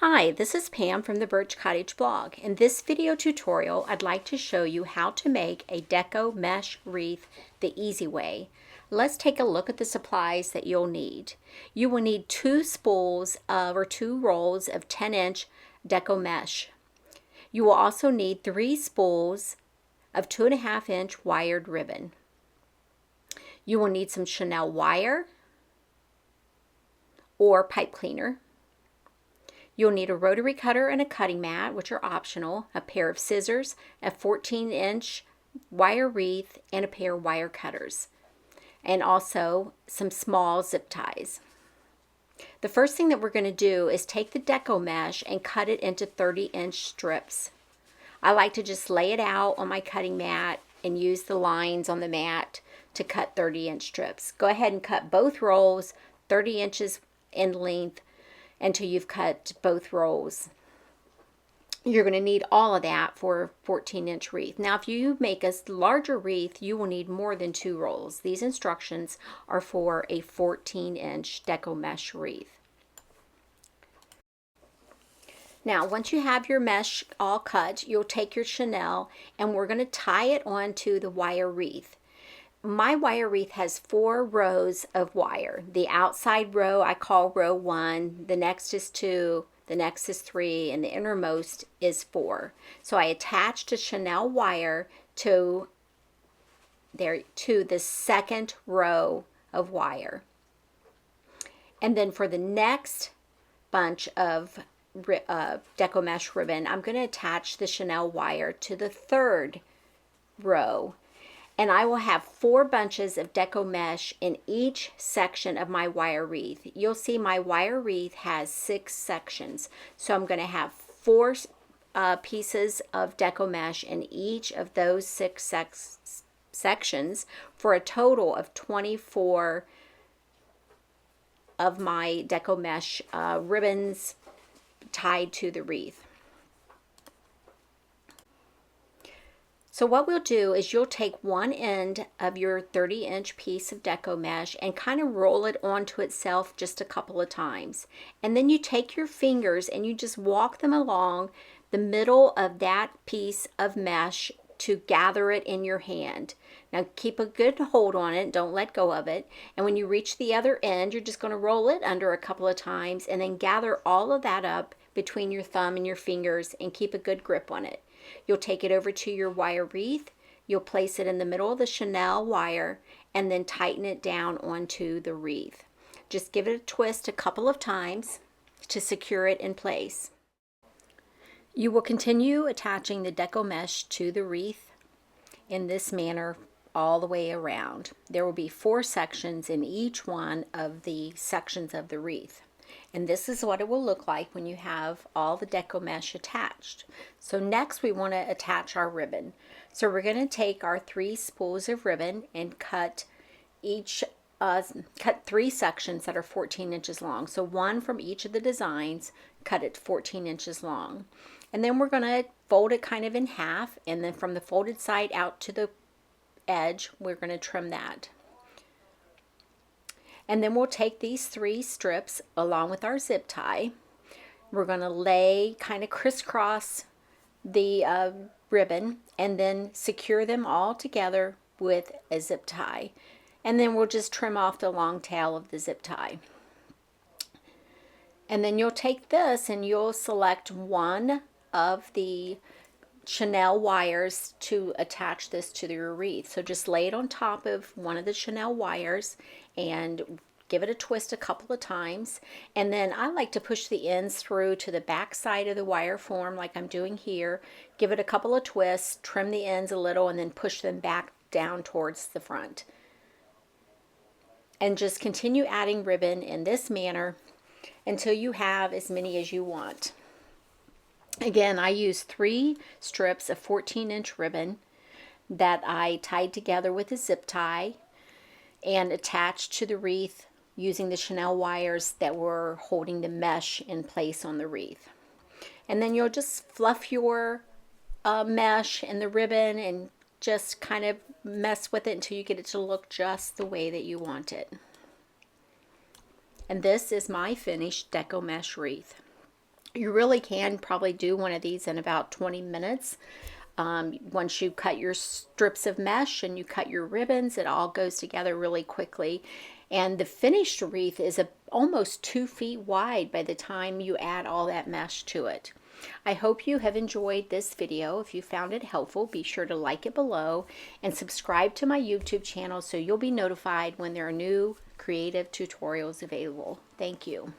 Hi, this is Pam from the Birch Cottage blog. In this video tutorial, I'd like to show you how to make a Deco Mesh Wreath the easy way. Let's take a look at the supplies that you'll need. You will need 2 spools or 2 rolls of 10-inch Deco Mesh. You will also need 3 spools of 2.5-inch wired ribbon. You will need some chenille wire or pipe cleaner. You'll need a rotary cutter and a cutting mat, which are optional, a pair of scissors, a 14-inch wire wreath, and a pair of wire cutters, and also some small zip ties. The first thing that we're going to do is take the Deco Mesh and cut it into 30-inch strips. I like to just lay it out on my cutting mat and use the lines on the mat to cut 30-inch strips. Go ahead and cut both rolls 30 inches in length until you've cut both rolls. You're going to need all of that for a 14-inch wreath. Now, if you make a larger wreath, you will need more than 2 rolls. These instructions are for a 14-inch Deco Mesh wreath. Now, once you have your mesh all cut, you'll take your chenille and we're going to tie it onto the wire wreath. My wire wreath has 4 rows of wire. The outside row I call row 1, the next is 2, the next is 3, and the innermost is 4. So I attached a chenille wire to the second row of wire. And then for the next bunch of Deco Mesh ribbon, I'm going to attach the chenille wire to the 3rd row. And I will have 4 bunches of Deco Mesh in each section of my wire wreath. You'll see my wire wreath has 6 sections. So I'm going to have 4 pieces of Deco Mesh in each of those 6 sections for a total of 24 of my Deco Mesh ribbons tied to the wreath. So what we'll do is you'll take one end of your 30-inch piece of Deco Mesh and kind of roll it onto itself just a couple of times. And then you take your fingers and you just walk them along the middle of that piece of mesh to gather it in your hand. Now keep a good hold on it, don't let go of it. And when you reach the other end, you're just going to roll it under a couple of times and then gather all of that up between your thumb and your fingers and keep a good grip on it. You'll take it over to your wire wreath, you'll place it in the middle of the chenille wire, and then tighten it down onto the wreath. Just give it a twist a couple of times to secure it in place. You will continue attaching the Deco Mesh to the wreath in this manner all the way around. There will be 4 sections in each one of the sections of the wreath. And this is what it will look like when you have all the Deco Mesh attached. So next we want to attach our ribbon. So we're going to take our 3 spools of ribbon and cut 3 sections that are 14 inches long. So 1 from each of the designs, cut it 14 inches long. And then we're going to fold it kind of in half, and then from the folded side out to the edge, we're going to trim that. And then we'll take these 3 strips along with our zip tie. We're going to lay kind of crisscross the ribbon and then secure them all together with a zip tie. And then we'll just trim off the long tail of the zip tie. And then you'll take this and you'll select one of the chenille wires to attach this to your wreath. So just lay it on top of one of the chenille wires and give it a twist a couple of times. And then I like to push the ends through to the back side of the wire form like I'm doing here. Give it a couple of twists, trim the ends a little, and then push them back down towards the front. And just continue adding ribbon in this manner until you have as many as you want. Again, I use 3 strips of 14-inch ribbon that I tied together with a zip tie and attached to the wreath using the chenille wires that were holding the mesh in place on the wreath. And then you'll just fluff your mesh and the ribbon and just kind of mess with it until you get it to look just the way that you want it. And this is my finished Deco Mesh wreath. You really can probably do one of these in about 20 minutes. Once you cut your strips of mesh and you cut your ribbons, it all goes together really quickly. And the finished wreath is almost 2 feet wide by the time you add all that mesh to it. I hope you have enjoyed this video. If you found it helpful, be sure to like it below and subscribe to my YouTube channel so you'll be notified when there are new creative tutorials available. Thank you.